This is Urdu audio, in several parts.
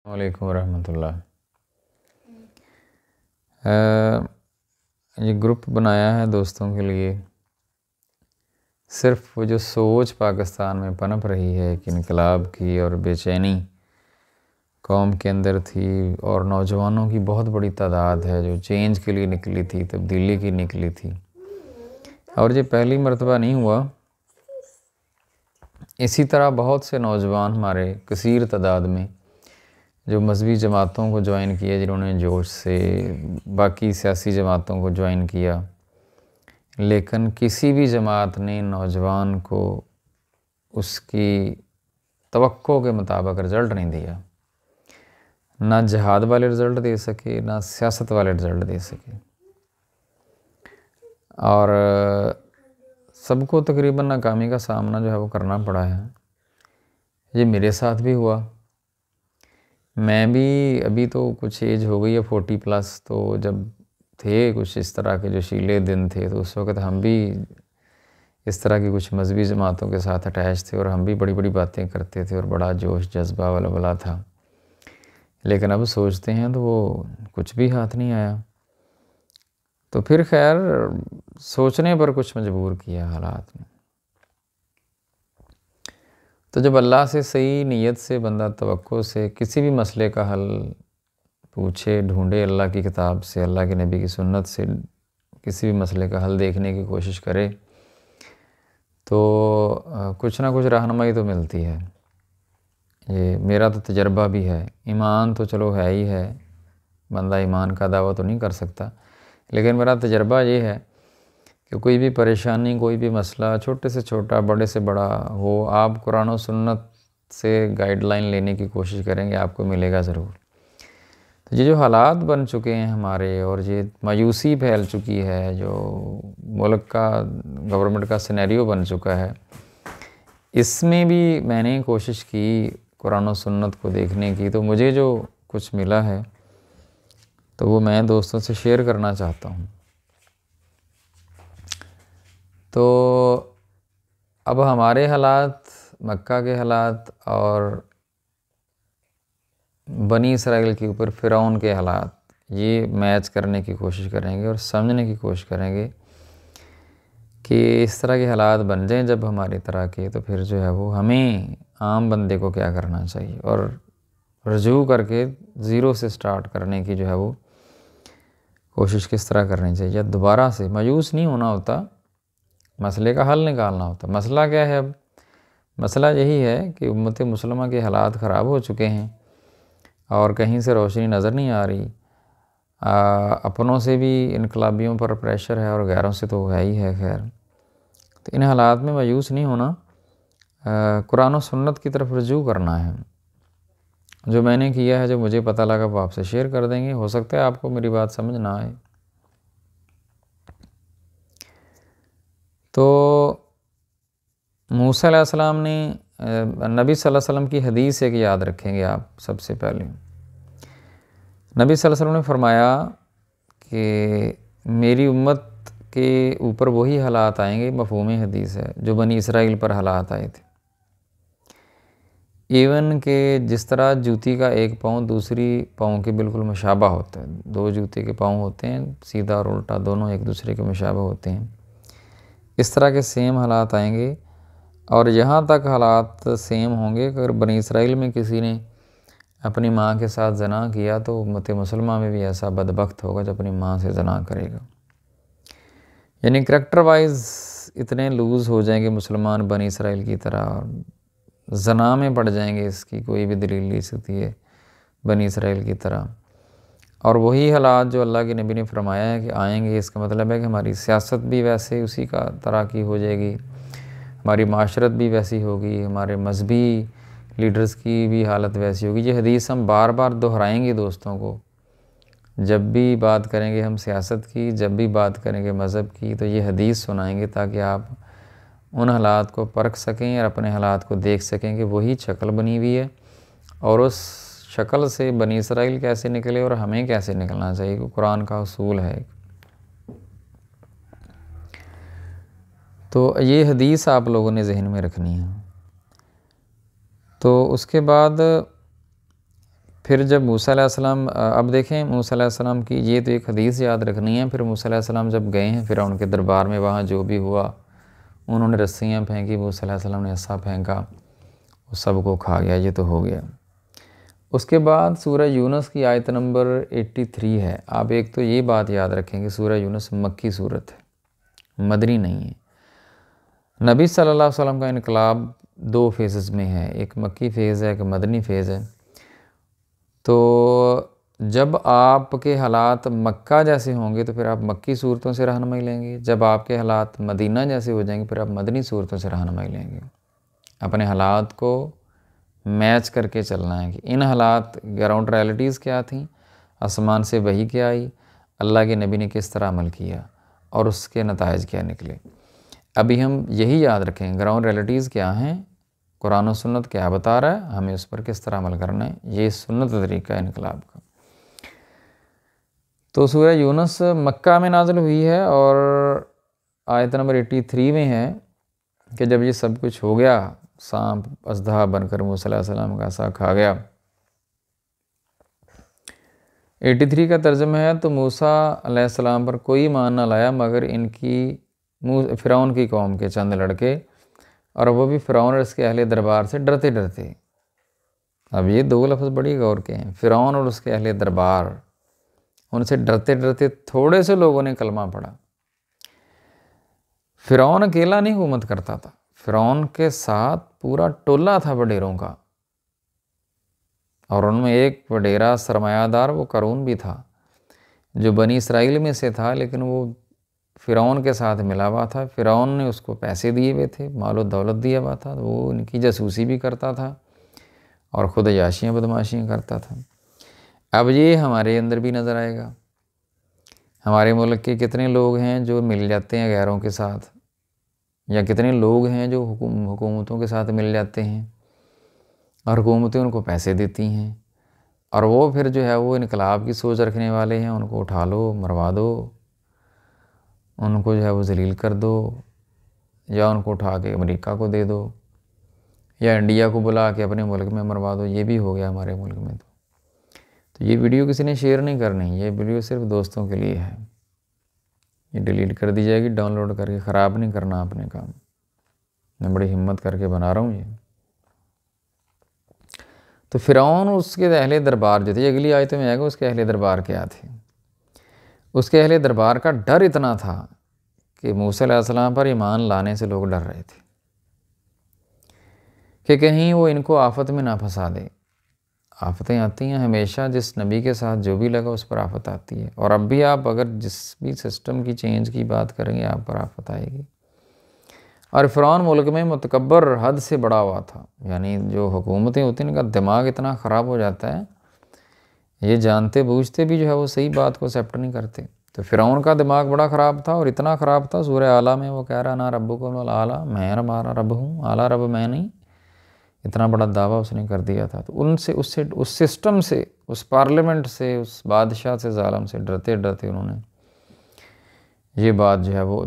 السلام علیکم ورحمۃ اللہ۔ یہ گروپ بنایا ہے دوستوں کے لیے، صرف وہ جو سوچ پاکستان میں پنپ رہی ہے کہ انقلاب کی اور بے چینی قوم کے اندر تھی، اور نوجوانوں کی بہت بڑی تعداد ہے جو چینج کے لیے نکلی تھی، تبدیلی کی نکلی تھی، اور یہ پہلی مرتبہ نہیں ہوا۔ اسی طرح بہت سے نوجوان ہمارے کثیر تعداد میں جو مذہبی جماعتوں کو جوائن کیا، جنہوں نے جوش سے باقی سیاسی جماعتوں کو جوائن کیا، لیکن کسی بھی جماعت نے نوجوان کو اس کی توقع کے مطابق رزلٹ نہیں دیا، نہ جہاد والے رزلٹ دے سکے، نہ سیاست والے رزلٹ دے سکے، اور سب کو تقریباً ناکامی کا سامنا جو ہے وہ کرنا پڑا ہے۔ یہ میرے ساتھ بھی ہوا۔ میں بھی ابھی تو کچھ ایج ہو گئی ہے 40+، تو جب تھے کچھ اس طرح کے جو شیلے دن تھے، تو اس وقت ہم بھی اس طرح کی کچھ مذہبی جماعتوں کے ساتھ اٹیچ تھے، اور ہم بھی بڑی بڑی باتیں کرتے تھے اور بڑا جوش جذبہ ولولہ تھا، لیکن اب سوچتے ہیں تو وہ کچھ بھی ہاتھ نہیں آیا۔ تو پھر خیر سوچنے پر کچھ مجبور کیا حالات نے۔ تو جب اللہ سے صحیح نیت سے بندہ توقع سے کسی بھی مسئلے کا حل پوچھے، ڈھونڈے، اللہ کی کتاب سے، اللہ کے نبی کی سنت سے کسی بھی مسئلے کا حل دیکھنے کی کوشش کرے، تو کچھ نہ کچھ رہنمائی تو ملتی ہے۔ یہ میرا تو تجربہ بھی ہے۔ ایمان تو چلو ہے ہی ہے، بندہ ایمان کا دعویٰ تو نہیں کر سکتا، لیکن میرا تجربہ یہ ہے کہ کوئی بھی پریشانی، کوئی بھی مسئلہ، چھوٹے سے چھوٹا، بڑے سے بڑا ہو، آپ قرآن و سنت سے گائیڈ لائن لینے کی کوشش کریں گے، آپ کو ملے گا ضرور۔ تو یہ جو حالات بن چکے ہیں ہمارے، اور یہ مایوسی پھیل چکی ہے، جو ملک کا گورنمنٹ کا سینیریو بن چکا ہے، اس میں بھی میں نے کوشش کی قرآن و سنت کو دیکھنے کی، تو مجھے جو کچھ ملا ہے تو وہ میں دوستوں سے شیئر کرنا چاہتا ہوں۔ تو اب ہمارے حالات، مکہ کے حالات اور بنی اسرائیل کے اوپر فرعون کے حالات، یہ میچ کرنے کی کوشش کریں گے اور سمجھنے کی کوشش کریں گے کہ اس طرح کے حالات بن جائیں جب ہماری طرح کے، تو پھر جو ہے وہ ہمیں عام بندے کو کیا کرنا چاہیے، اور رجوع کر کے زیرو سے سٹارٹ کرنے کی جو ہے وہ کوشش کس طرح کرنی چاہیے۔ دوبارہ سے مایوس نہیں ہونا ہوتا، مسئلے کا حل نکالنا ہوتا۔ مسئلہ کیا ہے؟ اب مسئلہ یہی ہے کہ امت مسلمہ کے حالات خراب ہو چکے ہیں، اور کہیں سے روشنی نظر نہیں آ رہی۔ اپنوں سے بھی انقلابیوں پر پریشر ہے، اور غیروں سے تو ہے ہی ہے۔ خیر، تو ان حالات میں مایوس نہیں ہونا، قرآن و سنت کی طرف رجوع کرنا ہے۔ جو میں نے کیا ہے، جو مجھے پتہ لگا، وہ آپ سے شیئر کر دیں گے۔ ہو سکتا ہے آپ کو میری بات سمجھ نہ آئے۔ تو موسیٰ علیہ السلام نے نبی صلی اللہ علیہ وسلم کی حدیث ایک یاد رکھیں گے آپ سب سے پہلے۔ نبی صلی اللہ علیہ وسلم نے فرمایا کہ میری امت کے اوپر وہی حالات آئیں گے، مفہوم حدیث ہے، جو بنی اسرائیل پر حالات آئے تھے۔ ایون کہ جس طرح جوتی کا ایک پاؤں دوسری پاؤں کے بالکل مشابہ ہوتا ہے، دو جوتے کے پاؤں ہوتے ہیں، سیدھا اور الٹا دونوں ایک دوسرے کے مشابہ ہوتے ہیں، اس طرح کے سیم حالات آئیں گے۔ اور یہاں تک حالات سیم ہوں گے کہ اگر بنی اسرائیل میں کسی نے اپنی ماں کے ساتھ زنا کیا، تو امت مسلمہ میں بھی ایسا بدبخت ہوگا جو اپنی ماں سے زنا کرے گا۔ یعنی کریکٹر وائز اتنے لوز ہو جائیں گے مسلمان بنی اسرائیل کی طرح، زنا میں پڑ جائیں گے، اس کی کوئی بھی دلیل نہیں سکتی ہے بنی اسرائیل کی طرح۔ اور وہی حالات جو اللہ کے نبی نے فرمایا ہے کہ آئیں گے، اس کا مطلب ہے کہ ہماری سیاست بھی ویسے اسی کا طرح کی ہو جائے گی، ہماری معاشرت بھی ویسی ہوگی، ہمارے مذہبی لیڈرز کی بھی حالت ویسی ہوگی۔ یہ حدیث ہم بار بار دہرائیں گے دوستوں کو، جب بھی بات کریں گے ہم سیاست کی، جب بھی بات کریں گے مذہب کی، تو یہ حدیث سنائیں گے تاکہ آپ ان حالات کو پرکھ سکیں اور اپنے حالات کو دیکھ سکیں کہ وہی شکل بنی ہوئی ہے، اور اس شکل سے بنی اسرائیل کیسے نکلے اور ہمیں کیسے نکلنا چاہیے، کہ قرآن کا اصول ہے۔ تو یہ حدیث آپ لوگوں نے ذہن میں رکھنی ہے۔ تو اس کے بعد پھر جب موسیٰ علیہ السلام، اب دیکھیں موسیٰ علیہ السلام کی یہ تو ایک حدیث یاد رکھنی ہے، پھر موسیٰ علیہ السلام جب گئے ہیں فرعون کے دربار میں، وہاں جو بھی ہوا، انہوں نے رسیاں پھینکی، موسیٰ علیہ السلام نے عصا پھینکا، وہ سب کو کھا گیا، یہ تو ہو گیا۔ اس کے بعد سورہ یونس کی آیت نمبر 83 ہے۔ آپ ایک تو یہ بات یاد رکھیں کہ سورہ یونس مکی صورت ہے، مدنی نہیں ہے۔ نبی صلی اللہ علیہ وسلم کا انقلاب 2 فیزز میں ہے، ایک مکی فیز ہے، ایک مدنی فیز ہے۔ تو جب آپ کے حالات مکہ جیسے ہوں گے تو پھر آپ مکی صورتوں سے رہنمائی لیں گے، جب آپ کے حالات مدینہ جیسے ہو جائیں گے پھر آپ مدنی صورتوں سے رہنمائی لیں گے۔ اپنے حالات کو میچ کر کے چلنا ہے کہ ان حالات گراؤنڈ ریالٹیز کیا تھیں، آسمان سے وحی کیا آئی، اللہ کے نبی نے کس طرح عمل کیا اور اس کے نتائج کیا نکلے۔ ابھی ہم یہی یاد رکھیں گراؤنڈ ریالٹیز کیا ہیں، قرآن و سنت کیا بتا رہا ہے، ہمیں اس پر کس طرح عمل کرنا ہے، یہ سنت طریقہ ہے انقلاب کا۔ تو سورہ یونس مکہ میں نازل ہوئی ہے اور آیت نمبر 83 میں ہے کہ جب یہ سب کچھ ہو گیا، سانپ اژدہا بن کر موسیٰ علیہ السلام کا عصا کھا گیا۔ 83 کا ترجمہ ہے تو موسیٰ علیہ السلام پر کوئی ایمان نہ لایا مگر فرعون کی قوم کے چند لڑکے، اور وہ بھی فرعون اور اس کے اہل دربار سے ڈرتے ڈرتے۔ اب یہ 2 لفظ بڑی غور کے ہیں، فرعون اور اس کے اہل دربار، ان سے ڈرتے ڈرتے تھوڑے سے لوگوں نے کلمہ پڑھا۔ فرعون اکیلا نہیں حکومت کرتا تھا، فرعون کے ساتھ پورا ٹولہ تھا وڈیروں کا، اور ان میں ایک وڈیرا سرمایہ دار وہ قارون بھی تھا، جو بنی اسرائیل میں سے تھا لیکن وہ فرعون کے ساتھ ملا ہوا تھا۔ فرعون نے اس کو پیسے دیے ہوئے تھے، مال و دولت دیا ہوا تھا، وہ ان کی جاسوسی بھی کرتا تھا اور خود عیاشیاں بدماشیاں کرتا تھا۔ اب یہ ہمارے اندر بھی نظر آئے گا۔ ہمارے ملک کے کتنے لوگ ہیں جو مل جاتے ہیں غیروں کے ساتھ، یا کتنے لوگ ہیں جو حکومتوں کے ساتھ مل جاتے ہیں اور حکومتیں ان کو پیسے دیتی ہیں، اور وہ پھر جو ہے وہ انقلاب کی سوچ رکھنے والے ہیں، ان کو اٹھا لو، مروا دو، ان کو جو ہے وہ ذلیل کر دو، یا ان کو اٹھا کے امریکہ کو دے دو، یا انڈیا کو بلا کے اپنے ملک میں مروا دو۔ یہ بھی ہو گیا ہمارے ملک میں۔ تو یہ ویڈیو کسی نے شیئر نہیں کرنی، یہ ویڈیو صرف دوستوں کے لیے ہے، یہ ڈیلیٹ کر دی جائے گی، ڈاؤن لوڈ کر کے، خراب نہیں کرنا اپنے کام، میں بڑی ہمت کر کے بنا رہا ہوں یہ۔ تو فرعون اس کے اہل دربار جو تھے، اگلی آیت میں آئے گا اس کے اہل دربار کیا تھے۔ اس کے اہل دربار کا ڈر اتنا تھا کہ موسیٰ علیہ السلام پر ایمان لانے سے لوگ ڈر رہے تھے کہ کہیں وہ ان کو آفت میں نہ پھنسا دے۔ آفتیں آتی ہیں ہمیشہ، جس نبی کے ساتھ جو بھی لگا اس پر آفت آتی ہے، اور اب بھی آپ اگر جس بھی سسٹم کی چینج کی بات کریں گے آپ پر آفت آئے گی۔ اور فرعون ملک میں متکبر حد سے بڑا ہوا تھا، یعنی جو حکومتیں ہوتی ہیں ان کا دماغ اتنا خراب ہو جاتا ہے، یہ جانتے بوجھتے بھی جو ہے وہ صحیح بات کو ایکسیپٹ نہیں کرتے۔ تو فرعون کا دماغ بڑا خراب تھا، اور اتنا خراب تھا سورہ اعلیٰ میں وہ کہہ رہا نا ربکم الاعلیٰ، میں ہمارا رب ہوں، اعلیٰ رب میں نہیں، اتنا بڑا دعویٰ اس نے کر دیا تھا۔ تو اس سسٹم سے، اس پارلیمنٹ سے، اس بادشاہ سے، ظالم سے ڈرتے ڈرتے انہوں نے یہ بات جو ہے وہ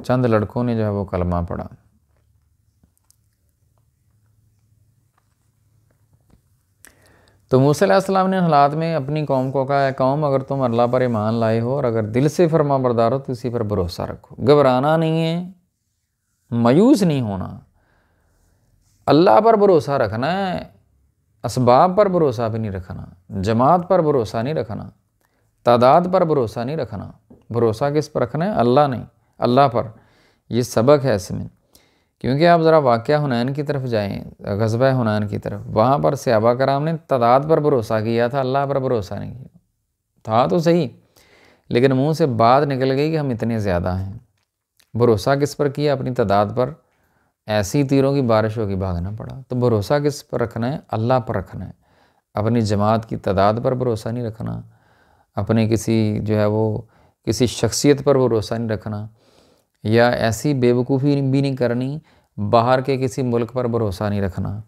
چند لڑکوں نے جو ہے وہ کلمہ پڑھا۔ تو موسیٰ علیہ السلام نے حالات میں اپنی قوم کو کہا، اے قوم اگر تم اللہ پر ایمان لائے ہو اور اگر دل سے فرما بردار ہو تو اسی پر بھروسہ رکھو، گھبرانا نہیں ہے، مایوس نہیں ہونا، اللہ پر بھروسہ رکھنا ہے، اسباب پر بھروسہ بھی نہیں رکھنا، جماعت پر بھروسہ نہیں رکھنا، تعداد پر بھروسہ نہیں رکھنا۔ بھروسہ کس پر رکھنا ہے؟ اللہ نہیں، اللہ پر۔ یہ سبق ہے اس میں، کیونکہ آپ ذرا واقعہ حنین کی طرف جائیں، غزوہ حنین کی طرف، وہاں پر صحابہ کرام نے تعداد پر بھروسہ کیا تھا، اللہ پر بھروسہ نہیں کیا تھا۔ تو صحیح، لیکن منہ سے بات نکل گئی کہ ہم اتنے زیادہ ہیں۔ بھروسہ کس پر کیا؟ اپنی تعداد پر، ایسی تیروں کی بارش ہوگی بھاگنا پڑا۔ تو بھروسہ کس پر رکھنا ہے؟ اللہ پر رکھنا ہے۔ اپنی جماعت کی تعداد پر بھروسہ نہیں رکھنا، اپنے کسی جو ہے وہ کسی شخصیت پر بھروسہ نہیں رکھنا، یا ایسی بے وقوفی بھی نہیں کرنی، باہر کے کسی ملک پر بھروسہ نہیں رکھنا،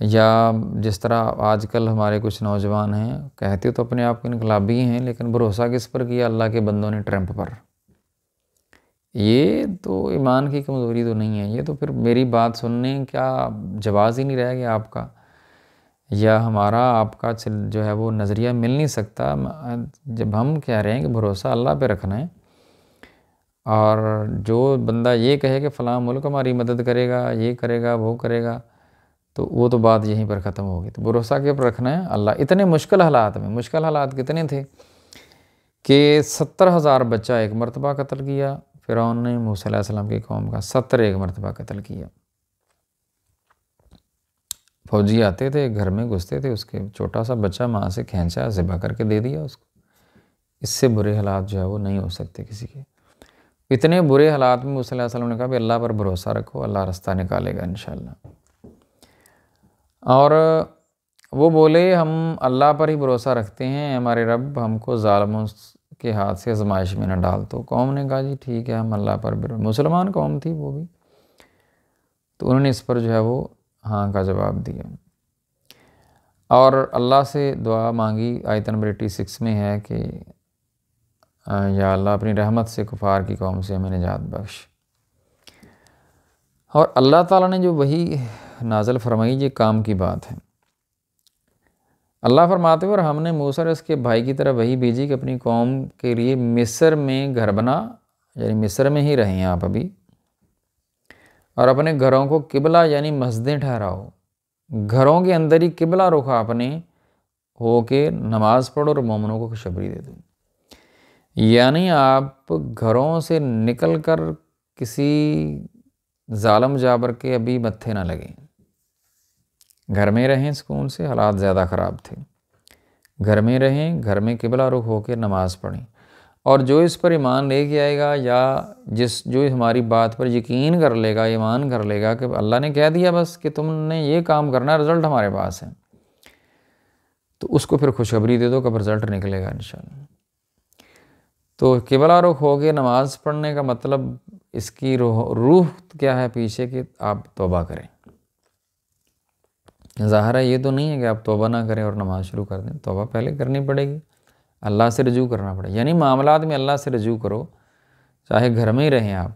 یا جس طرح آج کل ہمارے کچھ نوجوان ہیں، کہتے تو اپنے آپ کو انقلابی ہیں لیکن بھروسہ کس پر کیا؟ اللہ کے بندوں نے ٹرمپ پر۔ یہ تو ایمان کی کمزوری تو نہیں ہے، یہ تو پھر میری بات سننے کا جواز ہی نہیں رہے گا آپ کا۔ یا ہمارا آپ کا جو ہے وہ نظریہ مل نہیں سکتا جب ہم کہہ رہے ہیں کہ بھروسہ اللہ پہ رکھنا ہے، اور جو بندہ یہ کہے کہ فلاں ملک ہماری مدد کرے گا، یہ کرے گا، وہ کرے گا، تو وہ تو بات یہیں پر ختم ہوگی۔ تو بھروسہ کے اوپر رکھنا ہے اللہ۔ اتنے مشکل حالات میں، مشکل حالات کتنے تھے کہ 70,000 بچہ ایک مرتبہ قتل کیا فرعون نے موسیٰ علیہ السلام کی قوم کا، 70 ایک مرتبہ قتل کیا۔ فوجی آتے تھے، گھر میں گھستے تھے، اس کے چھوٹا سا بچہ ماں سے کھینچا، ذبح کر کے دے دیا اس کو۔ اس سے برے حالات جو ہے وہ نہیں ہو سکتے کسی کے۔ اتنے برے حالات میں موسیٰ علیہ السلام نے کہا کہ اللہ پر بھروسہ رکھو، اللہ راستہ نکالے گا انشاءاللہ۔ اور وہ بولے ہم اللہ پر ہی بھروسہ رکھتے ہیں، ہمارے رب ہم کو ظالموں کے ہاتھ سے آزمائش میں نہ ڈال۔ تو قوم نے کہا جی ٹھیک ہے، ہم اللہ پر مسلمان قوم تھی وہ بھی، تو انہوں نے اس پر جو ہے وہ ہاں کا جواب دیا، اور اللہ سے دعا مانگی۔ آیت نمبر 86 میں ہے کہ یا اللہ اپنی رحمت سے کفار کی قوم سے ہمیں نجات بخش۔ اور اللہ تعالیٰ نے جو وحی نازل فرمائی، یہ کام کی بات ہے۔ اللہ فرماتے ہیں اور ہم نے موسیٰ اور اس کے بھائی کی طرف وحی بھیجی کہ اپنی قوم کے لیے مصر میں گھر بنا، یعنی مصر میں ہی رہیں آپ ابھی، اور اپنے گھروں کو قبلہ یعنی مسجدیں ٹھہراؤ، گھروں کے اندر ہی قبلہ رخ اپنے ہو کے نماز پڑھو اور مومنوں کو خوشخبری دے دو۔ یعنی آپ گھروں سے نکل کر کسی ظالم جابر کے ابھی متھے نہ لگیں، گھر میں رہیں سکون سے، حالات زیادہ خراب تھے، گھر میں رہیں، گھر میں قبلہ رخ ہو کے نماز پڑھیں، اور جو اس پر ایمان لے کے آئے گا یا جو ہماری بات پر یقین کر لے گا، ایمان کر لے گا کہ اللہ نے کہہ دیا بس کہ تم نے یہ کام کرنا ہے، رزلٹ ہمارے پاس ہے، تو اس کو پھر خوشخبری دے دو کہ رزلٹ نکلے گا انشاءاللہ۔ تو قبلہ رخ ہو کے نماز پڑھنے کا مطلب اس کی روح کیا ہے پیچھے کہ آپ توبہ کریں۔ ظاہر ہے یہ تو نہیں ہے کہ آپ توبہ نہ کریں اور نماز شروع کر دیں، توبہ پہلے کرنی پڑے گی، اللہ سے رجوع کرنا پڑے گا، یعنی معاملات میں اللہ سے رجوع کرو، چاہے گھر میں ہی رہیں آپ،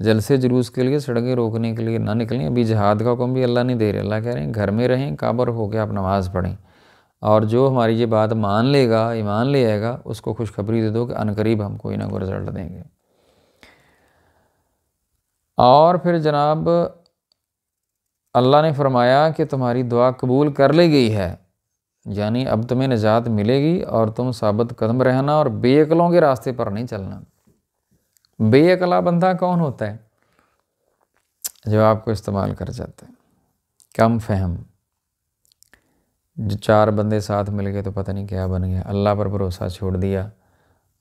جلسے جلوس کے لیے سڑکیں روکنے کے لیے نہ نکلیں۔ ابھی جہاد کا حکم بھی اللہ نہیں دے رہے، اللہ کہہ رہے ہیں گھر میں رہیں، کعبہ ہو کے آپ نماز پڑھیں، اور جو ہماری یہ بات مان لے گا، ایمان لے آئے گا، اس کو خوشخبری دے دو کہ عنقریب ہم کوئی نہ کوئی رزلٹ دیں گے۔ اور پھر جناب اللہ نے فرمایا کہ تمہاری دعا قبول کر لی گئی ہے، یعنی اب تمہیں نجات ملے گی، اور تم ثابت قدم رہنا اور بے عقلوں کے راستے پر نہیں چلنا۔ بے عقلا بندہ کون ہوتا ہے؟ جو آپ کو استعمال کر جاتا ہے، کم فہم، جو 4 بندے ساتھ مل گئے تو پتہ نہیں کیا بن گیا، اللہ پر بھروسہ چھوڑ دیا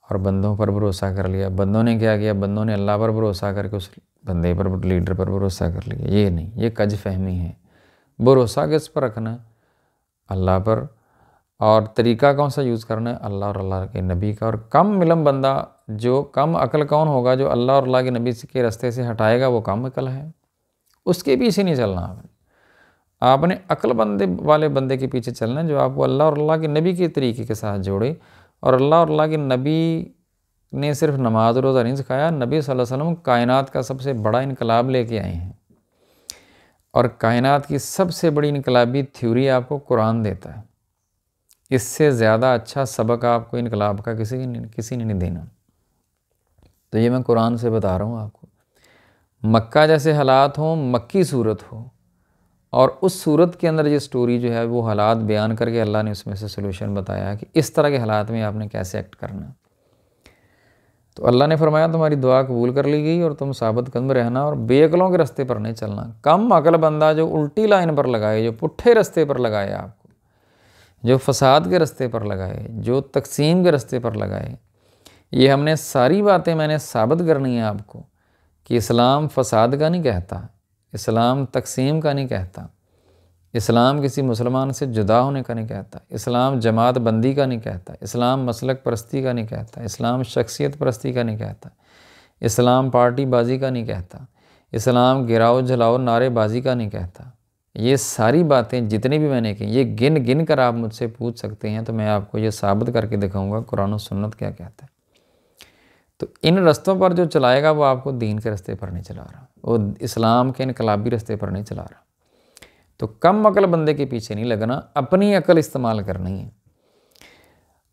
اور بندوں پر بھروسہ کر لیا، بندوں نے کیا کیا، بندوں نے اللہ پر بھروسہ کر کے اس بندے پر، لیڈر پر بھروسہ کر لیا۔ یہ نہیں، یہ کج فہمی ہے۔ بھروسہ کس پر رکھنا ہے؟ اللہ پر، اور طریقہ کون سا یوز کرنا ہے؟ اللہ اور اللہ کے نبی کا۔ اور کم علم بندہ، جو کم عقل کون ہوگا؟ جو اللہ اور اللہ کے نبی کے راستے سے ہٹائے گا وہ کم عقل ہے، اس کے پیچھے نہیں چلنا آپ نے عقل والے بندے کے پیچھے چلنا ہے، جو آپ کو اللہ اور اللہ کے نبی کے طریقے کے ساتھ جوڑے۔ اور اللہ اور اللہ کے نبی نے صرف نماز روزہ نہیں سکھایا، نبی صلی اللہ علیہ وسلم کائنات کا سب سے بڑا انقلاب لے کے آئے ہیں، اور کائنات کی سب سے بڑی انقلابی تھیوری آپ کو قرآن دیتا ہے۔ اس سے زیادہ اچھا سبق آپ کو انقلاب کا کسی نے نہیں دینا۔ تو یہ میں قرآن سے بتا رہا ہوں آپ کو۔ مکہ جیسے حالات ہوں، مکی صورت ہو، اور اس صورت کے اندر یہ سٹوری جو ہے وہ حالات بیان کر کے اللہ نے اس میں سے سلوشن بتایا ہے کہ اس طرح کے حالات میں آپ نے کیسے ایکٹ کرنا۔ تو اللہ نے فرمایا تمہاری دعا قبول کر لی گئی، اور تم ثابت قدم رہنا اور بے عقلوں کے راستے پر نہیں چلنا۔ کم عقل بندہ جو الٹی لائن پر لگائے، جو پٹھے راستے پر لگائے آپ کو، جو فساد کے راستے پر لگائے، جو تقسیم کے راستے پر لگائے، یہ ہم نے ساری باتیں میں نے ثابت کرنی ہے آپ کو کہ اسلام فساد کا نہیں کہتا، اسلام تقسیم کا نہیں کہتا، اسلام کسی مسلمان سے جدا ہونے کا نہیں کہتا، اسلام جماعت بندی کا نہیں کہتا، اسلام مسلک پرستی کا نہیں کہتا، اسلام شخصیت پرستی کا نہیں کہتا، اسلام پارٹی بازی کا نہیں کہتا، اسلام گراؤ جلاؤ نعرے بازی کا نہیں کہتا۔ یہ ساری باتیں جتنی بھی میں نے کی، یہ گن گن کر آپ مجھ سے پوچھ سکتے ہیں، تو میں آپ کو یہ ثابت کر کے دکھاؤں گا قرآن و سنت کیا کہتا ہے۔ تو ان رستوں پر جو چلائے گا وہ آپ کو دین کے رستے پر نہیں چلا رہا، وہ اسلام کے انقلابی رستے پر نہیں چلا رہا۔ تو کم عقل بندے کے پیچھے نہیں لگنا، اپنی عقل استعمال کرنی ہے،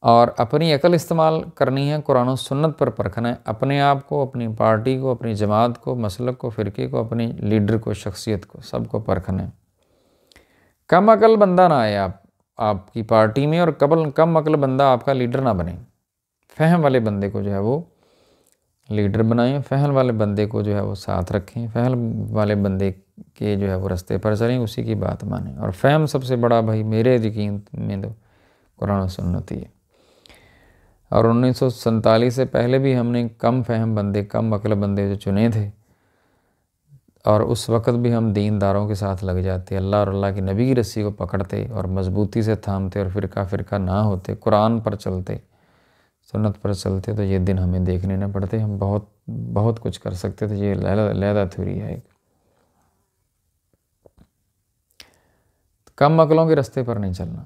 اور اپنی عقل استعمال کرنی ہے، قرآن و سنت پر پرکھنا ہے اپنے آپ کو، اپنی پارٹی کو، اپنی جماعت کو، مسلک کو، فرقے کو، اپنی لیڈر کو، شخصیت کو، سب کو پرکھنا ہے۔ کم عقل بندہ نہ آئے آپ کی پارٹی میں، اور کم عقل بندہ آپ کا لیڈر نہ بنے۔ فہم والے بندے کو جو ہے وہ لیڈر بنائیں، فہم والے بندے کو جو ہے وہ ساتھ رکھیں، فہم والے بندے کے جو ہے وہ رستے پر چلیں، اسی کی بات مانیں۔ اور فہم سب سے بڑا بھائی میرے یقین میں تو قرآن و سنت ہی ہے۔ اور 1947 سے پہلے بھی ہم نے کم فہم بندے، کم عقل بندے جو چنے تھے، اور اس وقت بھی ہم دینداروں کے ساتھ لگ جاتے، اللہ اور اللہ کے نبی کی رسی کو پکڑتے اور مضبوطی سے تھامتے، اور فرقہ نہ ہوتے، قرآن پر چلتے، سنت پر چلتے، تو یہ دن ہمیں دیکھنے نہ پڑتے، ہم بہت کچھ کر سکتے تھے۔ یہ علیحدہ تھیوری ہے ایک۔ کم عقلوں کے رستے پر نہیں چلنا،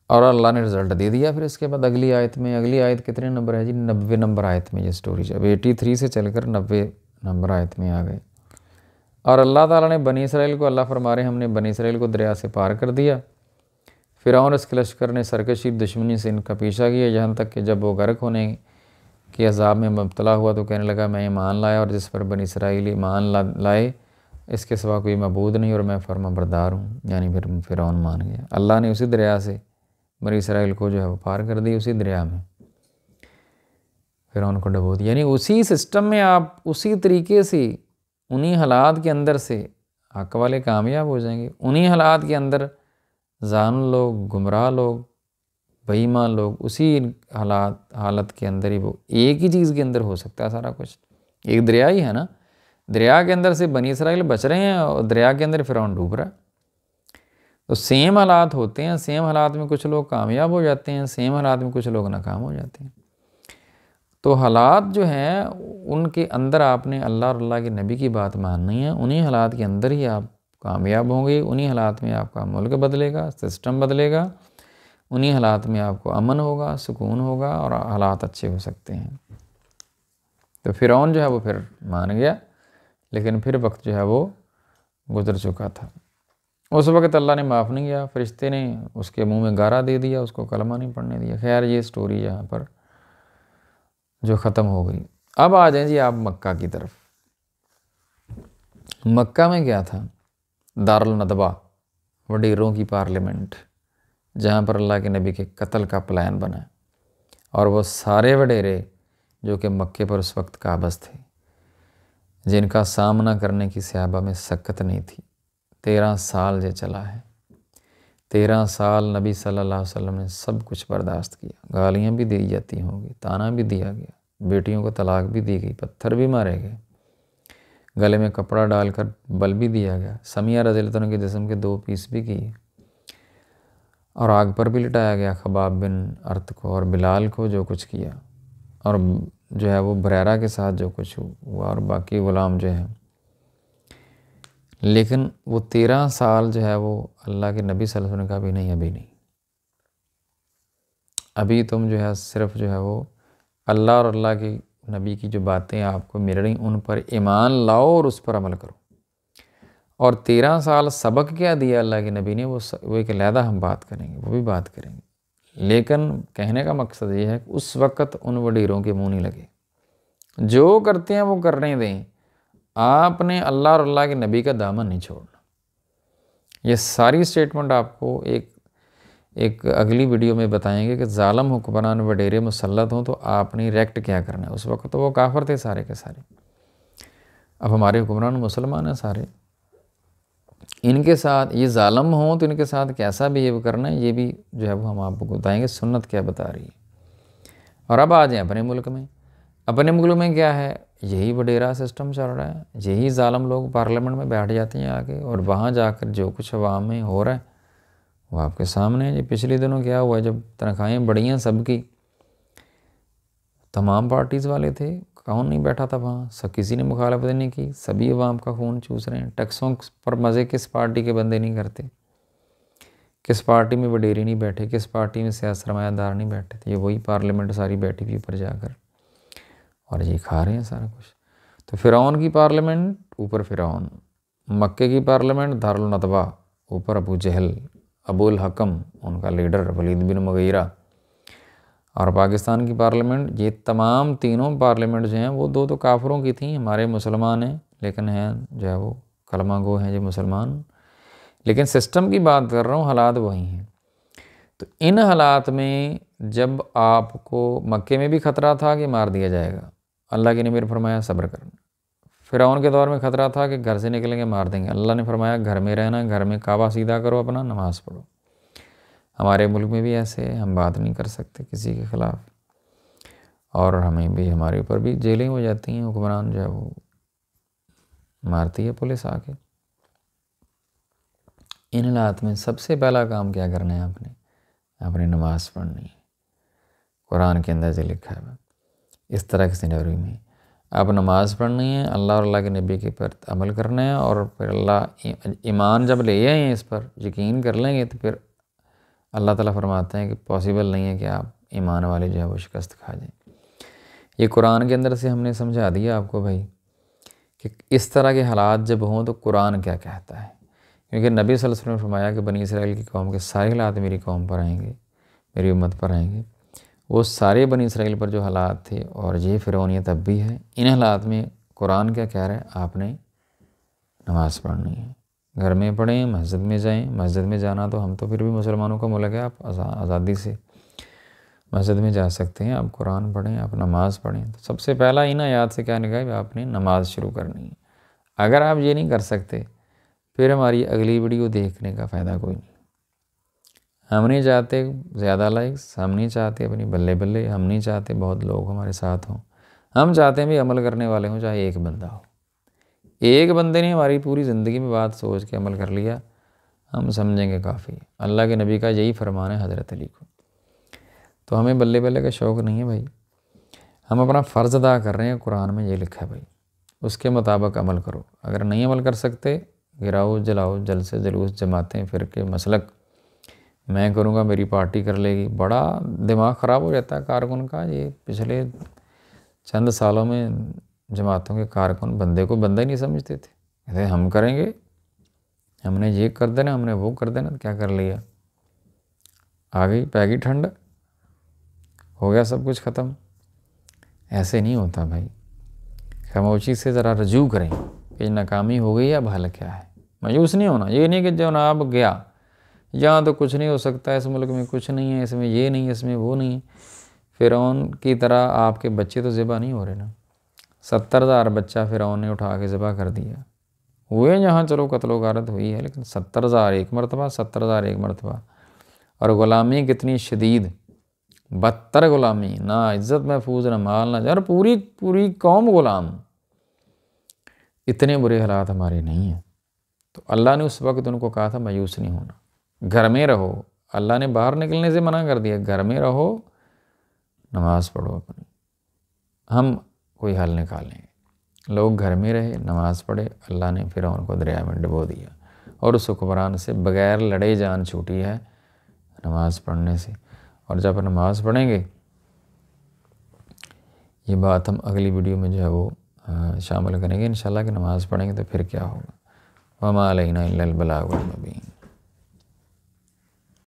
اور اللہ نے رزلٹ دے دیا۔ پھر اس کے بعد اگلی آیت کتنے نمبر ہے جی؟ 90 نمبر آیت میں یہ سٹوری ہے۔ اب 83 سے چل کر 90 نمبر آیت میں آ گئے۔ اور اللہ تعالیٰ نے بنی اسرائیل کو، اللہ فرما رہے ہیں، ہم نے بنی اسرائیل کو دریا سے پار کر دیا۔ فرعون اس کے لشکر نے سرکشی دشمنی سے ان کا پیچھا کیا، یہاں تک کہ جب وہ غرق ہونے کے عذاب میں مبتلا ہوا تو کہنے لگا میں ایمان لایا، اور جس پر بنی اسرائیل ایمان لائے اس کے سوا کوئی معبود نہیں، اور میں فرما بردار ہوں، یعنی پھر فرعون مان گیا۔ اللہ نے اسی دریا سے بنی اسرائیل کو جو ہے وہ پار کر دی، اسی دریا میں فرعون کو ڈبو دیا۔ یعنی اسی سسٹم میں آپ اسی طریقے سے انہی حالات کے اندر سے حق والے کامیاب ہو جائیں گے۔ انہی حالات کے اندر ظالم لوگ، گمراہ لوگ، بے ایمان لوگ، اسی حالت کے اندر ہی وہ ایک ہی چیز کے اندر ہو سکتا ہے سارا کچھ۔ ایک دریا ہی ہے نا، دریا کے اندر سے بنی اسرائیل بچ رہے ہیں، اور دریا کے اندر فرعون ڈوب رہا ہے۔ تو سیم حالات ہوتے ہیں، سیم حالات میں کچھ لوگ کامیاب ہو جاتے ہیں، سیم حالات میں کچھ لوگ ناکام ہو جاتے ہیں۔ تو حالات جو ہیں ان کے اندر آپ نے اللہ اور اللہ کے نبی کی بات ماننی ہے، انہی حالات کے اندر ہی آپ کامیاب ہوں گے، انہی حالات میں آپ کا ملک بدلے گا، سسٹم بدلے گا، انہی حالات میں آپ کو امن ہوگا، سکون ہوگا، اور حالات اچھے ہو سکتے ہیں۔ تو فرعون جو ہے وہ پھر مان گیا، لیکن پھر وقت جو ہے وہ گزر چکا تھا۔ اس وقت اللہ نے معاف نہیں کیا، فرشتے نے اس کے منہ میں گارا دے دیا، اس کو کلمہ نہیں پڑھنے دیا۔ خیر یہ سٹوری یہاں پر جو ختم ہو گئی۔ اب آ جائیں جی آپ مکہ کی طرف۔ مکہ میں کیا تھا؟ دارالندوہ، وڈیروں کی پارلیمنٹ، جہاں پر اللہ کے نبی کے قتل کا پلان بنا، اور وہ سارے وڈیرے جو کہ مکے پر اس وقت قابض تھے، جن کا سامنا کرنے کی صحابہ میں سکت نہیں تھی۔ 13 سال یہ چلا ہے، 13 سال نبی صلی اللہ علیہ وسلم نے سب کچھ برداشت کیا، گالیاں بھی دی جاتی ہوں گی، تانا بھی دیا گیا، بیٹیوں کو طلاق بھی دی گئی، پتھر بھی مارے گئے، گلے میں کپڑا ڈال کر بل بھی دیا گیا، سمیہ رضی اللہ عنہ کے جسم کے 2 پیس بھی کیے، اور آگ پر بھی لٹایا گیا خباب بن ارت کو اور بلال کو، جو کچھ کیا، اور جو ہے وہ بریرہ کے ساتھ جو کچھ ہوا، اور باقی غلام جو ہیں۔ لیکن وہ 13 سال جو ہے وہ اللہ کے نبی صلی اللہ علیہ وسلم نے کہا بھی نہیں، ابھی نہیں، ابھی تم جو ہے صرف جو ہے وہ اللہ اور اللہ کے نبی کی جو باتیں آپ کو مل رہی ان پر ایمان لاؤ اور اس پر عمل کرو۔ اور 13 سال سبق کیا دیا اللہ کے نبی نے، وہ ایک علیحدہ ہم بات کریں گے، وہ بھی بات کریں گے۔ لیکن کہنے کا مقصد یہ ہے کہ اس وقت ان وڈیروں کے منہ نہیں لگے، جو کرتے ہیں وہ کرنے دیں، آپ نے اللہ اور اللہ کے نبی کا دامن نہیں چھوڑنا۔ یہ ساری سٹیٹمنٹ آپ کو ایک اگلی ویڈیو میں بتائیں گے کہ ظالم حکمران وڈیرے مسلط ہوں تو آپ نے ریکٹ کیا کرنا ہے۔ اس وقت تو وہ کافر تھے سارے کے سارے، اب ہمارے حکمران مسلمان ہیں سارے، ان کے ساتھ یہ ظالم ہوں تو ان کے ساتھ کیسا بیہیو کرنا ہے، یہ بھی جو ہے وہ ہم آپ کو بتائیں گے، سنت کیا بتا رہی ہے۔ اور اب آ جائیں اپنے ملک میں۔ اپنے ملک میں کیا ہے؟ یہی وڈیرا سسٹم چل رہا ہے، یہی ظالم لوگ پارلیمنٹ میں بیٹھ جاتے ہیں آگے، اور وہاں جا کر جو کچھ عوام میں ہو رہا ہے وہ آپ کے سامنے ہے۔ پچھلے دنوں کیا ہوا، جب تنخواہیں بڑھی ہیں سب کی، تمام پارٹیز والے تھے، کون نہیں بیٹھا تھا وہاں، کسی نے مخالفت نہیں کی، سبھی عوام کا خون چوس رہے ہیں۔ ٹیکسوں پر مزے کس پارٹی کے بندے نہیں کرتے، کس پارٹی میں وڈیرے نہیں بیٹھے، کس پارٹی میں سیاست سرمایہ دار نہیں بیٹھے تھے، یہ وہی پارلیمنٹ ساری بیٹھی ہوئی اوپر جا کر، اور یہ کھا رہے ہیں سارا کچھ۔ تو فرعون کی پارلیمنٹ، اوپر فرعون، مکے کی پارلیمنٹ دارالندوہ، اوپر ابو جہل، ابو الحکم ان کا لیڈر ولید بن مغیرہ، اور پاکستان کی پارلیمنٹ، یہ تمام تینوں پارلیمنٹ جو ہیں وہ دو کافروں کی تھیں. ہمارے مسلمان ہیں لیکن ہیں جو ہے وہ کلمہ گو ہیں جو مسلمان، لیکن سسٹم کی بات کر رہا ہوں، حالات وہی ہیں. تو ان حالات میں جب آپ کو مکے میں بھی خطرہ تھا کہ مار دیا جائے گا، اللہ کے نبی نے فرمایا صبر کرنا. فرعون کے دور میں خطرہ تھا کہ گھر سے نکلیں گے مار دیں گے، اللہ نے فرمایا گھر میں رہنا، گھر میں کعبہ سیدھا کرو اپنا، نماز پڑھو. ہمارے ملک میں بھی ایسے ہے، ہم بات نہیں کر سکتے کسی کے خلاف، اور ہمیں بھی، ہمارے اوپر بھی جیلیں ہو جاتی ہیں، حکمران جو ہے وہ مارتی ہے پولیس آ کے. ان حالات میں سب سے پہلا کام کیا کرنا ہے آپ نے؟ اپنی نماز پڑھنی ہے. قرآن کے اندر سے لکھا ہے اس طرح کے سینیریو میں آپ نماز پڑھنی ہے، اللہ اور اللہ کے نبی کے پر عمل کرنا ہے، اور پھر اللہ ایمان جب لے آئے ہیں اس پر یقین کر لیں گے تو پھر اللہ تعالیٰ فرماتے ہیں کہ پاسبل نہیں ہے کہ آپ ایمان والے جو ہے وہ شکست کھا جائیں. یہ قرآن کے اندر سے ہم نے سمجھا دیا آپ کو بھائی کہ اس طرح کے حالات جب ہوں تو قرآن کیا کہتا ہے. کیونکہ نبی صلی اللہ علیہ وسلم نے فرمایا کہ بنی اسرائیل کی قوم کے سارے حالات میری قوم پر آئیں گے، میری امت پر آئیں گے. وہ سارے بنی اسرائیل پر جو حالات تھے اور یہ فرعونیت اب بھی ہے، ان حالات میں قرآن کیا کہہ رہا ہے؟ آپ نے نماز پڑھنی ہے. گھر میں پڑھیں، مسجد میں جائیں. مسجد میں جانا تو ہم تو پھر بھی مسلمانوں کا ملک ہے، آپ آزادی سے مسجد میں جا سکتے ہیں، آپ قرآن پڑھیں، آپ نماز پڑھیں. تو سب سے پہلا ان آیات سے کیا نکلا ہے؟ آپ نے نماز شروع کرنی ہے. اگر آپ یہ نہیں کر سکتے پھر ہماری اگلی ویڈیو دیکھنے کا فائدہ کوئی نہیں. ہم نہیں چاہتے زیادہ لائکس، ہم نہیں چاہتے اپنی بلے بلے، ہم نہیں چاہتے بہت لوگ ہمارے ساتھ ہوں. ہم چاہتے ہیں بھی عمل کرنے والے ہوں، چاہے ایک بندہ ہو. ایک بندے نے ہماری پوری زندگی میں بات سوچ کے عمل کر لیا، ہم سمجھیں گے کافی. اللہ کے نبی کا یہی فرمان ہے حضرت علی کو. تو ہمیں بلے بلے کا شوق نہیں ہے بھائی، ہم اپنا فرض ادا کر رہے ہیں. قرآن میں یہ لکھا ہے بھائی، اس کے مطابق عمل کرو. اگر نہیں عمل کر سکتے، گراؤ جلاؤ جلسے جلوس جماعتیں فرقے مسلک، میں کروں گا میری پارٹی کر لے گی. بڑا دماغ خراب ہو جاتا ہے کارکن کا. یہ پچھلے چند سالوں میں جماعتوں کے کارکن بندے کو بندہ ہی نہیں سمجھتے تھے. کہتے ہم کریں گے، ہم نے یہ کر دینا، ہم نے وہ کر دینا. کیا کر لیا؟ آ گئی پیگی ٹھنڈ، ہو گیا سب کچھ ختم. ایسے نہیں ہوتا بھائی. خاموشی سے ذرا رجوع کریں کہ ناکامی ہو گئی، اب حل کیا ہے. مایوس نہیں ہونا. یہ نہیں کہ جناب گیا یہاں تو کچھ نہیں ہو سکتا، اس ملک میں کچھ نہیں ہے، اس میں یہ نہیں ہے، اس میں وہ نہیں ہے. فرعون کی طرح آپ کے بچے تو ذبح نہیں ہو رہے نا. 70,000 بچہ فرعون نے اٹھا کے ذبح کر دیا. ہوئے یہاں چلو قتل و غارت ہوئی ہے، لیکن 70,000 ایک مرتبہ، 70,000 ایک مرتبہ. اور غلامی کتنی شدید، بدتر غلامی، نہ عزت محفوظ، نہ مال، نہ جان، پوری قوم غلام. اتنے برے حالات ہمارے نہیں ہیں. تو اللہ نے اس وقت ان کو کہا تھا مایوس نہیں ہونا، گھر میں رہو. اللہ نے باہر نکلنے سے منع کر دیا، گھر میں رہو، نماز پڑھو اپنی، ہم کوئی حل نکالیں گے. لوگ گھر میں رہے، نماز پڑھے. اللہ نے فرعون کو دریا میں ڈبو دیا، اور اس حکمران سے بغیر لڑے جان چھوٹی ہے نماز پڑھنے سے. اور جب نماز پڑھیں گے، یہ بات ہم اگلی ویڈیو میں جو ہے وہ شامل کریں گے انشاءاللہ کہ نماز پڑھیں گے تو پھر کیا ہوگا. وما علینا الا البلاغ المبین.